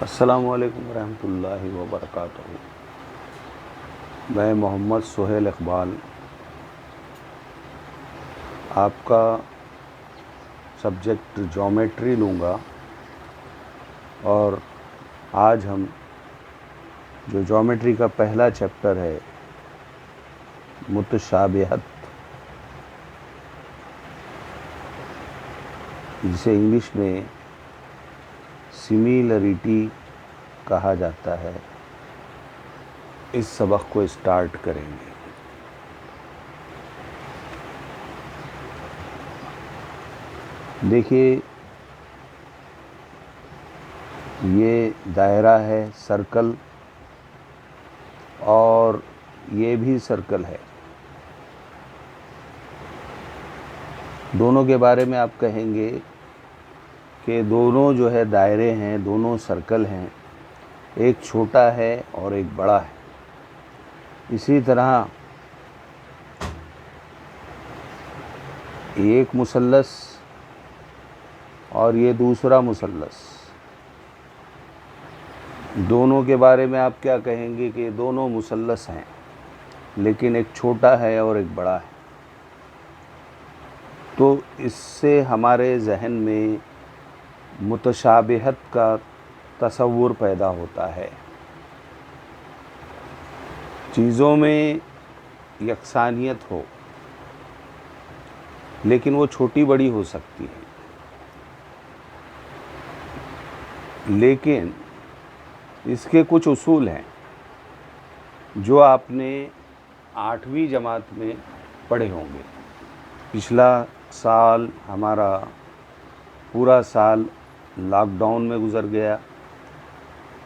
अस्सलामुअलैकुम रहमतुल्लाहि व बरकातहू। मैं मोहम्मद सुहेल इकबाल आपका सब्जेक्ट ज्योमेट्री लूँगा और आज हम जो ज्योमेट्री का पहला चैप्टर है मुतशाबिहत, जिसे इंग्लिश में सिमिलरिटी कहा जाता है, इस सबक को स्टार्ट करेंगे। देखिए, ये दायरा है, सर्कल, और ये भी सर्कल है। दोनों के बारे में आप कहेंगे कि दोनों जो है दायरे हैं, दोनों सर्कल हैं, एक छोटा है और एक बड़ा है। इसी तरह एक मुसल्लस और ये दूसरा मुसल्लस, दोनों के बारे में आप क्या कहेंगे कि दोनों मुसल्लस हैं, लेकिन एक छोटा है और एक बड़ा है। तो इससे हमारे जहन में मुतशाबिहत का तसव्वुर पैदा होता है। चीज़ों में यकसानियत हो, लेकिन वो छोटी बड़ी हो सकती है। लेकिन इसके कुछ उसूल हैं जो आपने 8वीं जमात में पढ़े होंगे। पिछला साल हमारा पूरा साल लॉकडाउन में गुज़र गया।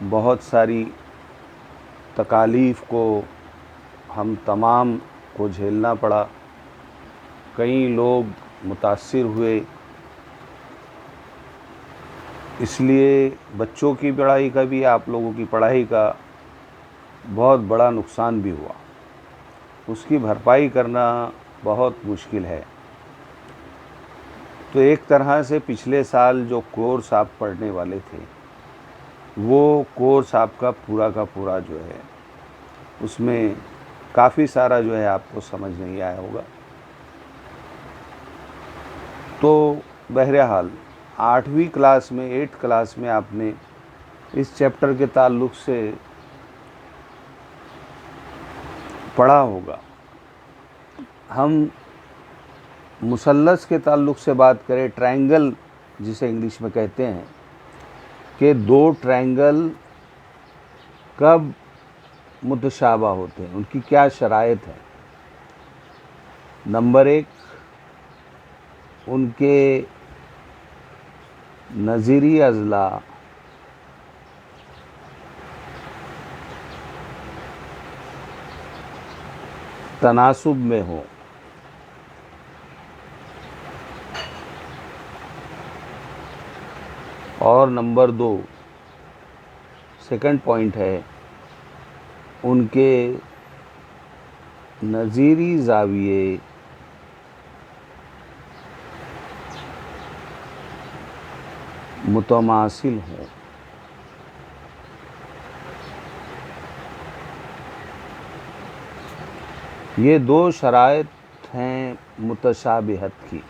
बहुत सारी तकालीफ़ को हम तमाम को झेलना पड़ा। कई लोग मुतासिर हुए, इसलिए बच्चों की पढ़ाई का भी, आप लोगों की पढ़ाई का बहुत बड़ा नुकसान भी हुआ। उसकी भरपाई करना बहुत मुश्किल है। तो एक तरह से पिछले साल जो कोर्स आप पढ़ने वाले थे, वो कोर्स आपका पूरा का पूरा जो है, उसमें काफ़ी सारा जो है आपको समझ नहीं आया होगा। तो बहरहाल 8वीं क्लास में, 8th क्लास में आपने इस चैप्टर के ताल्लुक़ से पढ़ा होगा। हम मुसल्लस के ताल्लुक़ से बात करें, ट्रायंगल जिसे इंग्लिश में कहते हैं, कि दो ट्रायंगल कब मुतशाबा होते हैं, उनकी क्या शराइत है। नंबर 1, उनके नज़ीरी अज़ला तनासुब में हो। और नंबर 2, सेकंड पॉइंट है, उनके नज़ीरी ज़ाविये मुतमासिल हों। ये दो शराइत हैं मुतशाबिहत की।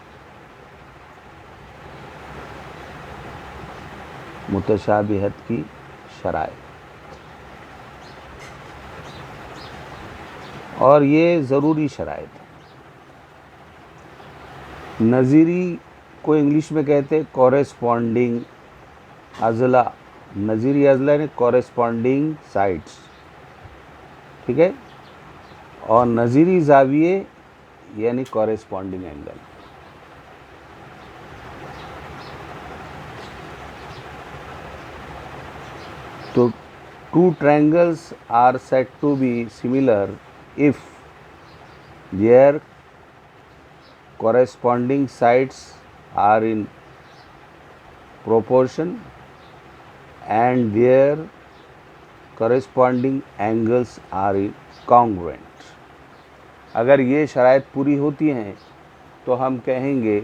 मुतशाबिहत की शराइत, और ये ज़रूरी शराइत है। नज़ीरी को इंग्लिश में कहते हैं कॉरेस्पॉन्डिंग अज़ला। नज़ीरी अज़ला यानी कॉरेस्पॉन्डिंग साइड्स, ठीक है। और नज़ीरी ज़ाविये यानी कॉरेस्पॉन्डिंग एंगल। तो two triangles are said to be similar if their corresponding sides are in proportion and their corresponding angles are congruent. अगर ये शराइत पूरी होती हैं तो हम कहेंगे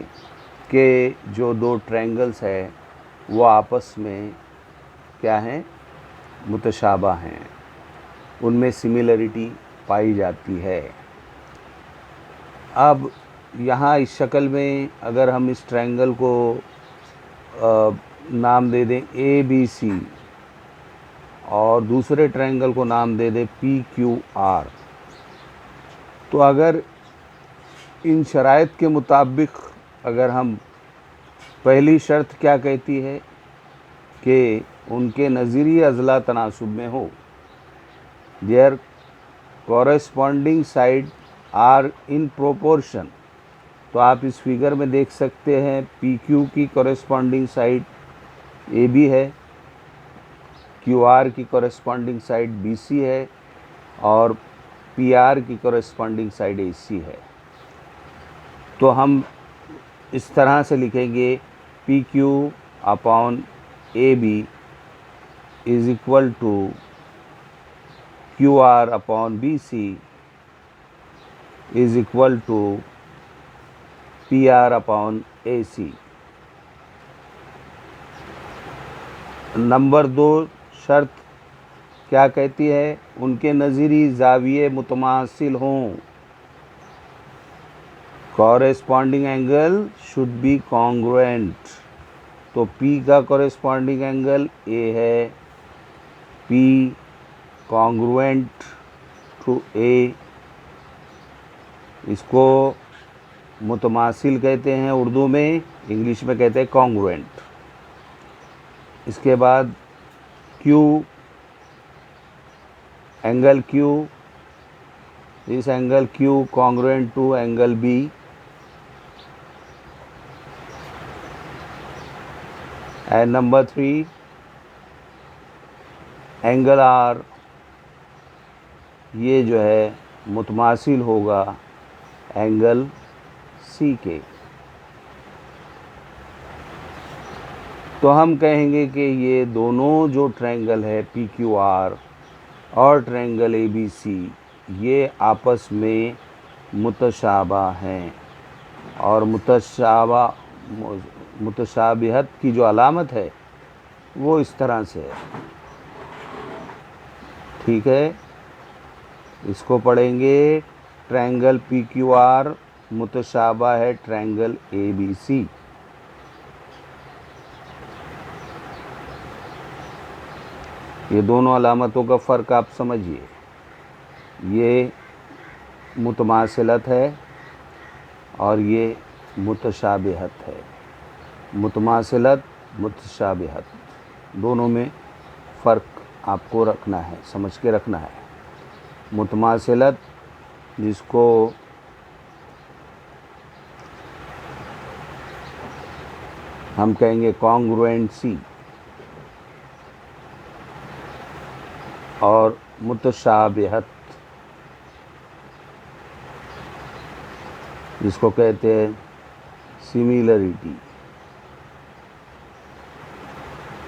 कि जो दो ट्रायंगल्स है वो आपस में क्या हैं, मुतशाबा हैं, उनमें सिमिलरिटी पाई जाती है। अब यहाँ इस शक्ल में अगर हम इस ट्रायंगल को नाम दे दें ABC और दूसरे ट्रायंगल को नाम दे दें PQR, तो अगर इन शराइत के मुताबिक अगर हम, पहली शर्त क्या कहती है कि उनके नज़ीरी अज़ला तनासुब में हो, their corresponding side are in proportion. तो आप इस फिगर में देख सकते हैं PQ की कॉरेस्पॉन्डिंग साइड AB है, QR की कॉरेस्पॉन्डिंग साइड BC है और PR की कॉरेस्पॉन्डिंग साइड AC है। तो हम इस तरह से लिखेंगे PQ upon AB is equal to QR upon BC is equal to PR upon AC। नंबर 2 शर्त क्या कहती है, उनके नज़ीरी ज़ाविये मुतमासिल हों, corresponding angle should be congruent. तो P का कॉरेस्पॉन्डिंग एंगल A है, P कॉन्ग्रुएंट टू A, इसको मुतमासिल कहते हैं उर्दू में, इंग्लिश में कहते हैं कॉन्ग्रुएंट। इसके बाद Q, एंगल Q, इस angle Q congruent to angle B। And number 3 angle R, ये जो है मुतमासिल होगा एंगल C के। तो हम कहेंगे कि ये दोनों जो ट्रायंगल है PQR और ट्रायंगल ABC, ये आपस में मुतशाबा हैं और मुतशाबिहत की जो अलामत है वो इस तरह से है। ठीक है, इसको पढ़ेंगे, ट्रायंगल PQR मुतशाबा है ट्रायंगल ABC। ये दोनों अलामतों का फ़र्क आप समझिए, ये मुतमासिलत है और ये मुतशाबिहत है। मुतमासिलत, मुतशाबिहत, दोनों में फ़र्क आपको रखना है, समझ के रखना है। मुतमासिलत जिसको हम कहेंगे कॉन्ग्रुएंसी, और मुतशाबिहत जिसको कहते हैं सिमिलरिटी।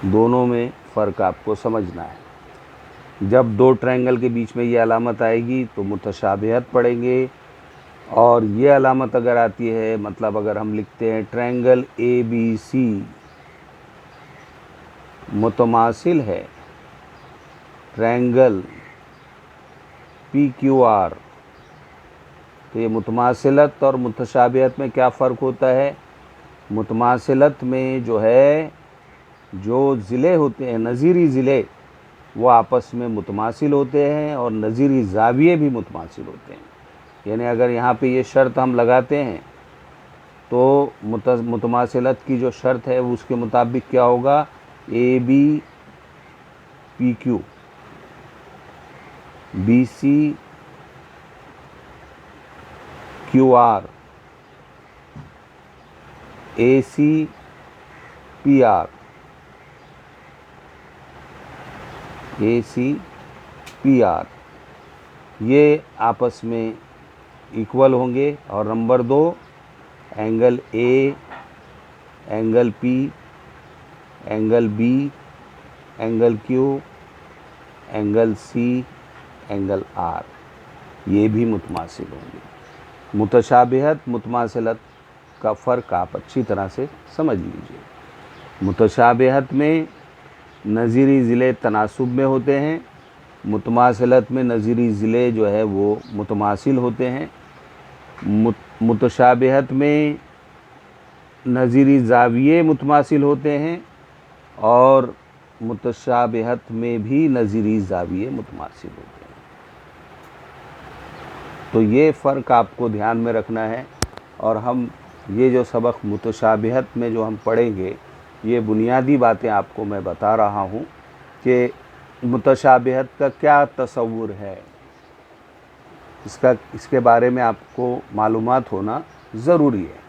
दोनों में फ़र्क आपको समझना है। जब दो ट्रायंगल के बीच में ये अलामत आएगी तो मुतशाबिहत पढ़ेंगे, और ये अलामत अगर आती है, मतलब अगर हम लिखते हैं ट्रायंगल ABC मुतमासिल है ट्रायंगल PQR, तो ये मुतमासिलत और मुतशाबिहत में क्या फ़र्क होता है। मुतमासिलत में जो है, जो ज़िले होते हैं, नज़ीरी ज़िले, वो आपस में मुतमासिल होते हैं और नज़ीरी ज़ाविये भी मुतमासिल होते हैं। यानी अगर यहाँ पे ये शर्त हम लगाते हैं तो मुतमासिलत की जो शर्त है उसके मुताबिक क्या होगा, AB PQ, BC QR, AC PR, AC PR, ये आपस में इक्वल होंगे। और number 2 angle A, angle P, angle B, angle Q, angle C, angle R, ये भी मुतमासिल होंगे। मुतशाबिहत मुतमासिलत का फ़र्क आप अच्छी तरह से समझ लीजिए। मुतशाबिहत में नज़ीरी ज़िले तनासुब में होते हैं, मुतमासिलत में नज़ीरी ज़िले जो है वो मुतमासिल होते हैं, मुतशाबिहत में नज़ीरी ज़ाविये मुतमासिल होते हैं और मुतशाबिहत में भी नज़ीरी ज़ाविये मुतमासिल होते हैं। तो ये फ़र्क आपको ध्यान में रखना है। और हम ये जो सबक मुतशाबिहत में जो हम पढ़ेंगे, ये बुनियादी बातें आपको मैं बता रहा हूँ कि मुतशाबिहत का क्या तसव्वुर है, इसके बारे में आपको मालूमात होना ज़रूरी है।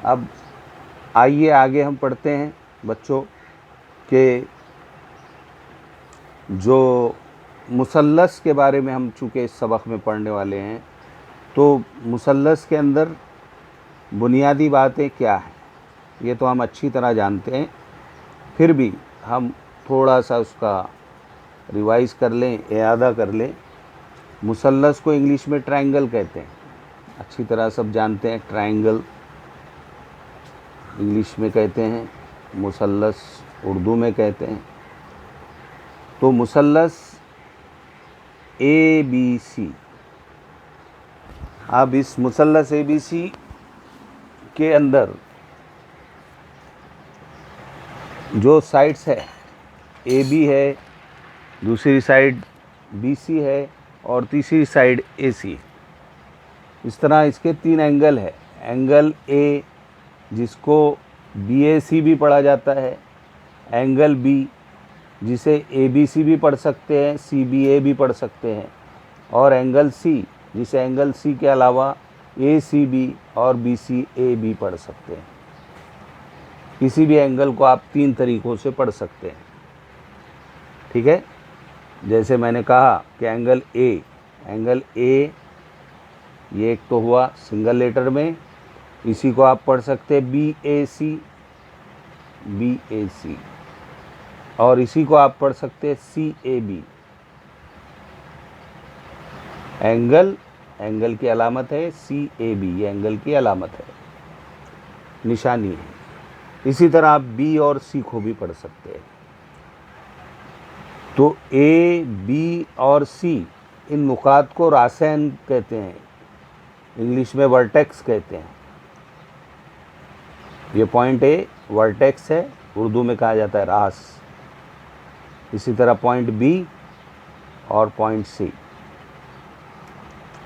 अब आइए आगे हम पढ़ते हैं बच्चों कि जो मुसल्लस के बारे में हम चूँकि इस सबक में पढ़ने वाले हैं, तो मुसल्लस के अंदर बुनियादी बातें क्या हैं ये तो हम अच्छी तरह जानते हैं, फिर भी हम थोड़ा सा उसका रिवाइज़ कर लें, इआदा कर लें। मुसल्लस को इंग्लिश में ट्रायंगल कहते हैं, अच्छी तरह सब जानते हैं। ट्रायंगल इंग्लिश में कहते हैं, मुसल्लस उर्दू में कहते हैं। तो मुसल्लस ABC, अब इस मुसल्लस ABC के अंदर जो साइड्स है, AB है, दूसरी साइड BC है और तीसरी साइड AC। इस तरह इसके 3 एंगल है। एंगल A जिसको BAC भी पढ़ा जाता है, एंगल B जिसे ABC भी पढ़ सकते हैं, CBA भी पढ़ सकते हैं, और एंगल C जिसे एंगल C के अलावा ACB और BCA भी पढ़ सकते हैं। किसी भी एंगल को आप 3 तरीक़ों से पढ़ सकते हैं, ठीक है। जैसे मैंने कहा कि एंगल A ये एक तो हुआ सिंगल लेटर में, इसी को आप पढ़ सकते हैं BAC, और इसी को आप पढ़ सकते हैं CAB। एंगल की अलामत है CAB, ये एंगल की अलामत है, निशानी है। इसी तरह आप B और C को भी पढ़ सकते हैं। तो A, B और C इन नुकात को रासैन कहते हैं, इंग्लिश में वर्टेक्स कहते हैं। ये पॉइंट A वर्टेक्स है, उर्दू में कहा जाता है रास। इसी तरह पॉइंट B और पॉइंट C।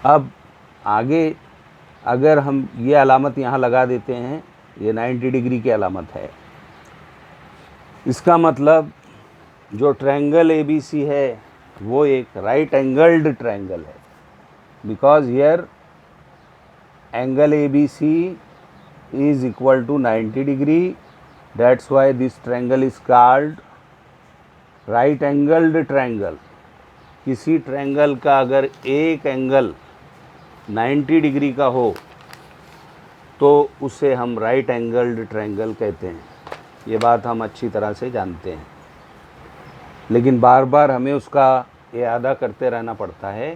अब आगे अगर हम ये अलामत यहाँ लगा देते हैं, ये 90 डिग्री की अलामत है, इसका मतलब जो ट्रायंगल ABC है वो एक राइट एंगल्ड ट्रायंगल है, because here angle ABC is equal to 90 degree. That's why this triangle is called right angled triangle. किसी ट्रायंगल का अगर एक एंगल 90 डिग्री का हो तो उसे हम राइट एंगल्ड ट्रायंगल कहते हैं। ये बात हम अच्छी तरह से जानते हैं, लेकिन बार बार हमें उसका इआदा करते रहना पड़ता है।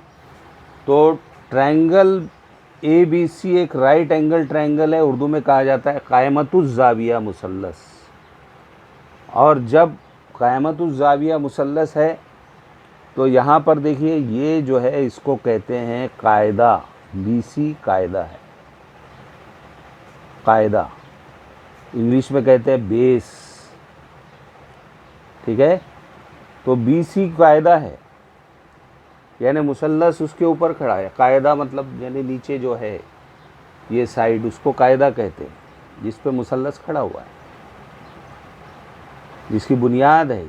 तो ट्रायंगल ABC एक राइट एंगल ट्रायंगल है, उर्दू में कहा जाता है क़ायमतुज़्ज़ाविया मुसल्लस। और जब क़ायमतुज़्ज़ाविया मुसल्लस है तो यहाँ पर देखिए ये जो है इसको कहते हैं कायदा। BC कायदा है, कायदा इंग्लिश में कहते हैं बेस, ठीक है। तो BC कायदा है, यानी मुसल्लस उसके ऊपर खड़ा है। कायदा मतलब यानी नीचे जो है ये साइड, उसको कायदा कहते हैं, जिस पे मुसल्लस खड़ा हुआ है, जिसकी बुनियाद है।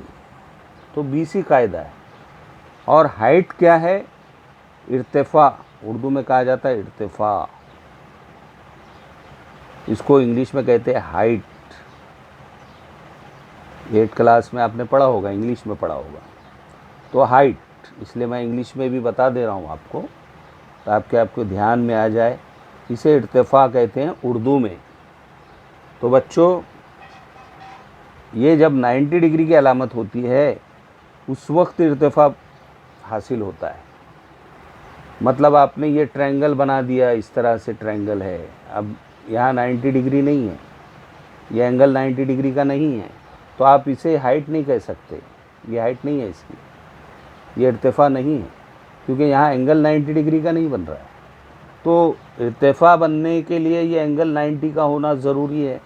तो BC कायदा है। और हाइट क्या है? इर्तिफा, उर्दू में कहा जाता है इर्तिफा, इसको इंग्लिश में कहते हैं हाइट। 8th क्लास में आपने पढ़ा होगा, इंग्लिश में पढ़ा होगा। तो हाइट, इसलिए मैं इंग्लिश में भी बता दे रहा हूँ आपको, ताकि आपको ध्यान में आ जाए। इसे इर्तिफा कहते हैं उर्दू में। तो बच्चों, ये जब 90 डिग्री की अलामत होती है उस वक्त इर्तिफा हासिल होता है। मतलब आपने ये ट्रायंगल बना दिया, इस तरह से ट्रायंगल है। अब यहाँ 90 डिग्री नहीं है, ये एंगल 90 डिग्री का नहीं है, तो आप इसे हाइट नहीं कह सकते, ये हाइट नहीं है इसकी, ये इर्तिफ़ा नहीं है, क्योंकि यहाँ एंगल 90 डिग्री का नहीं बन रहा है। तो इर्तिफ़ा बनने के लिए ये एंगल 90 का होना ज़रूरी है,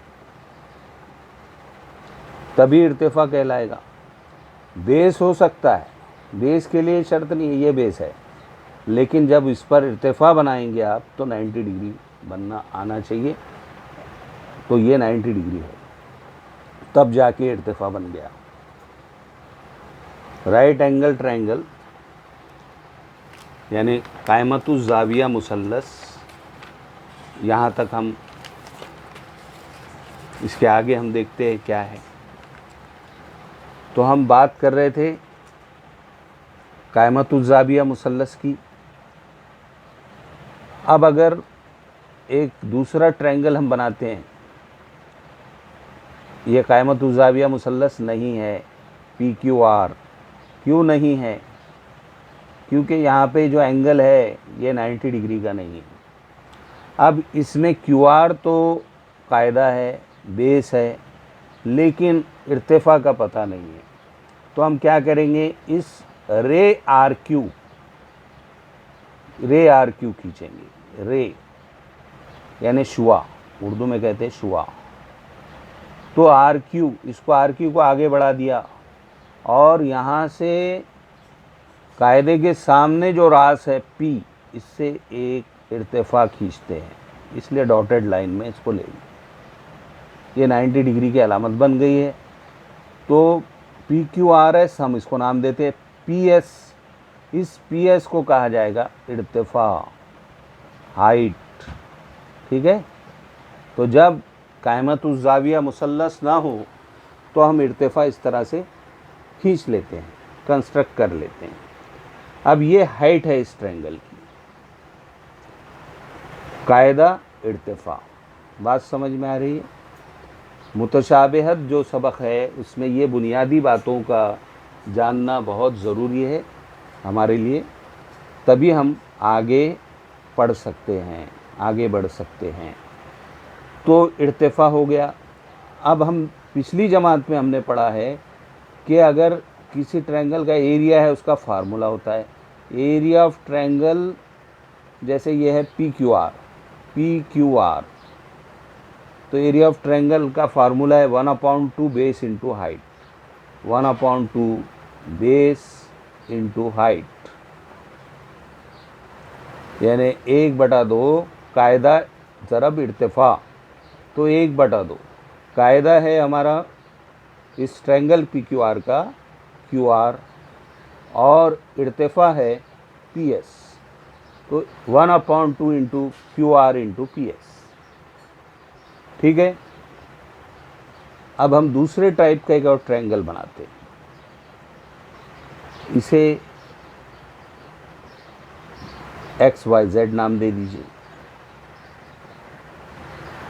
तभी इर्तिफ़ा कहलाएगा। बेस हो सकता है, बेस के लिए शर्त नहीं है, ये बेस है, लेकिन जब इस पर इर्तिफ़ा बनाएंगे आप तो 90 डिग्री बनना आना चाहिए। तो ये 90 डिग्री है, तब जाके इर्तिफ़ा बन गया। राइट एंगल ट्रायंगल यानी कायमतुज़ ज़ाविया मुसल्लस, यहाँ तक हम, इसके आगे हम देखते हैं क्या है। तो हम बात कर रहे थे कायमतुज़ ज़ाविया मुसल्लस की। अब अगर एक दूसरा ट्रायंगल हम बनाते हैं, ये कायमतुज़ ज़ाविया मुसल्लस नहीं है, PQR। क्यों नहीं है? क्योंकि यहाँ पे जो एंगल है ये 90 डिग्री का नहीं है। अब इसमें QR तो कायदा है, बेस है, लेकिन इर्तिफ़ा का पता नहीं है। तो हम क्या करेंगे, इस रे RQ खींचेंगे। रे यानी शुआ, उर्दू में कहते हैं शुआ। तो RQ, इसको RQ को आगे बढ़ा दिया और यहाँ से कायदे के सामने जो रास है P, इससे एक इर्तिफ़ा खींचते हैं, इसलिए डॉटेड लाइन में इसको ले ली। ये 90 डिग्री की अलामत बन गई है। तो PQRS हम इसको नाम देते हैं PS। इस PS को कहा जाएगा इर्तिफ़ा, हाइट। ठीक है। तो जब कायमतुज़ ज़ाविया मुसल्लस ना हो तो हम इर्तिफ़ा इस तरह से खींच लेते हैं, कंस्ट्रक्ट कर लेते हैं। अब ये हाइट है इस ट्रायंगल की, कायदा इर्तिफ़ा। बात समझ में आ रही है? मुतशाबिहत जो सबक है उसमें ये बुनियादी बातों का जानना बहुत ज़रूरी है हमारे लिए, तभी हम आगे पढ़ सकते हैं, आगे बढ़ सकते हैं। तो इर्तिफ़ा हो गया। अब हम पिछली जमात में हमने पढ़ा है कि अगर किसी ट्रायंगल का एरिया है उसका फार्मूला होता है। एरिया ऑफ ट्रायंगल, जैसे ये है PQR, तो एरिया ऑफ ट्रायंगल का फार्मूला है 1/2 base into height. 1/2 base into height यानी 1/2 कायदा ज़रब इर्तिफ़ा, तो 1/2 कायदा है हमारा इस ट्रायंगल PQR का QR, और इर्तिफ़ा है PS, तो 1/2 इंटू QR इंटू PS। ठीक है। अब हम दूसरे टाइप का एक और ट्रायंगल बनाते हैं, इसे XYZ नाम दे दीजिए।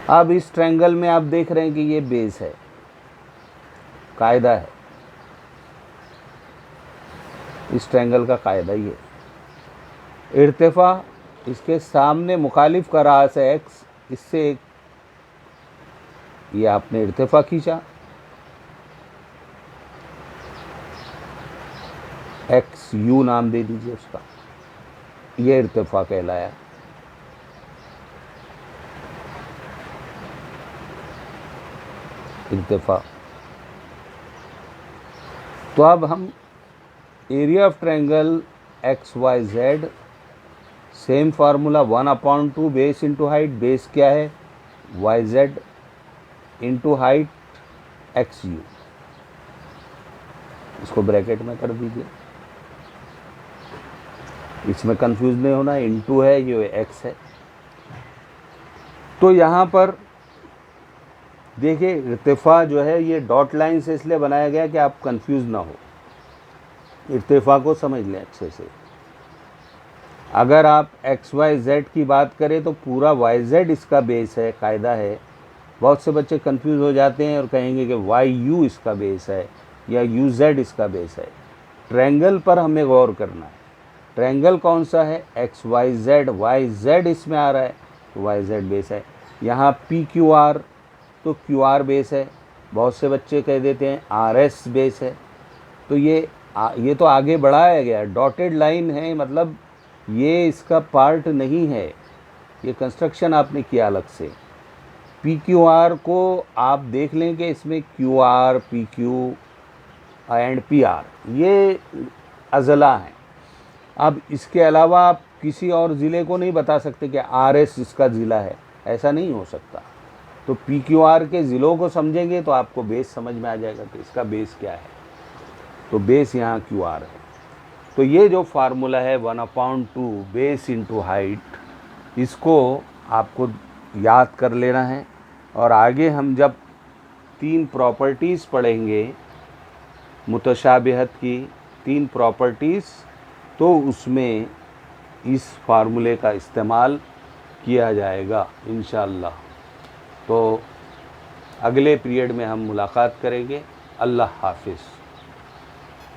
अब इस ट्रायंगल में आप देख रहे हैं कि ये बेस है, कायदा है, इस ट्रायंगल का कायदा ही है। इर्तिफ़ा इसके सामने मुखालिफ का रास है X, इससे एक ये आपने इर्तिफ़ा खींचा, XU नाम दे दीजिए उसका, ये इर्तिफ़ा कहलाया। इर्तिफ़ा। तो अब हम area of triangle XYZ, same formula 1/2 base into height. Base क्या है? YZ इंटू हाइट XU, इसको ब्रैकेट में कर दीजिए, इसमें कंफ्यूज नहीं होना, इंटू है, ये X है। तो यहाँ पर देखिए इर्तिफ़ा जो है ये डॉट लाइन से इसलिए बनाया गया कि आप कंफ्यूज ना हो, इर्तिफ़ा को समझ लें अच्छे से। अगर आप XYZ की बात करें तो पूरा YZ इसका बेस है, कायदा है। बहुत से बच्चे कंफ्यूज हो जाते हैं और कहेंगे कि YU इसका बेस है या UZ इसका बेस है। ट्रायंगल पर हमें गौर करना है, ट्रायंगल कौन सा है? XYZ, YZ इसमें आ रहा है तो YZ बेस है। यहाँ PQR तो QR बेस है, बहुत से बच्चे कह देते हैं RS बेस है। तो ये तो आगे बढ़ाया गया, डॉटेड लाइन है, मतलब ये इसका पार्ट नहीं है, ये कंस्ट्रक्शन आपने किया अलग से। PQR को आप देख लें कि इसमें QR, PQ एंड PR ये अज़ला हैं। अब इसके अलावा आप किसी और ज़िले को नहीं बता सकते कि RS इसका ज़िला है, ऐसा नहीं हो सकता। तो PQR के ज़िलों को समझेंगे तो आपको बेस समझ में आ जाएगा कि इसका बेस क्या है। तो बेस यहाँ QR है। तो ये जो फार्मूला है 1/2 बेस इंटू हाइट, इसको आपको याद कर लेना है। और आगे हम जब 3 प्रॉपर्टीज़ पढ़ेंगे मुतशाबिहत की, 3 प्रॉपर्टीज़, तो उसमें इस फार्मूले का इस्तेमाल किया जाएगा इंशाअल्लाह। तो अगले पीरियड में हम मुलाकात करेंगे। अल्लाह हाफिज़।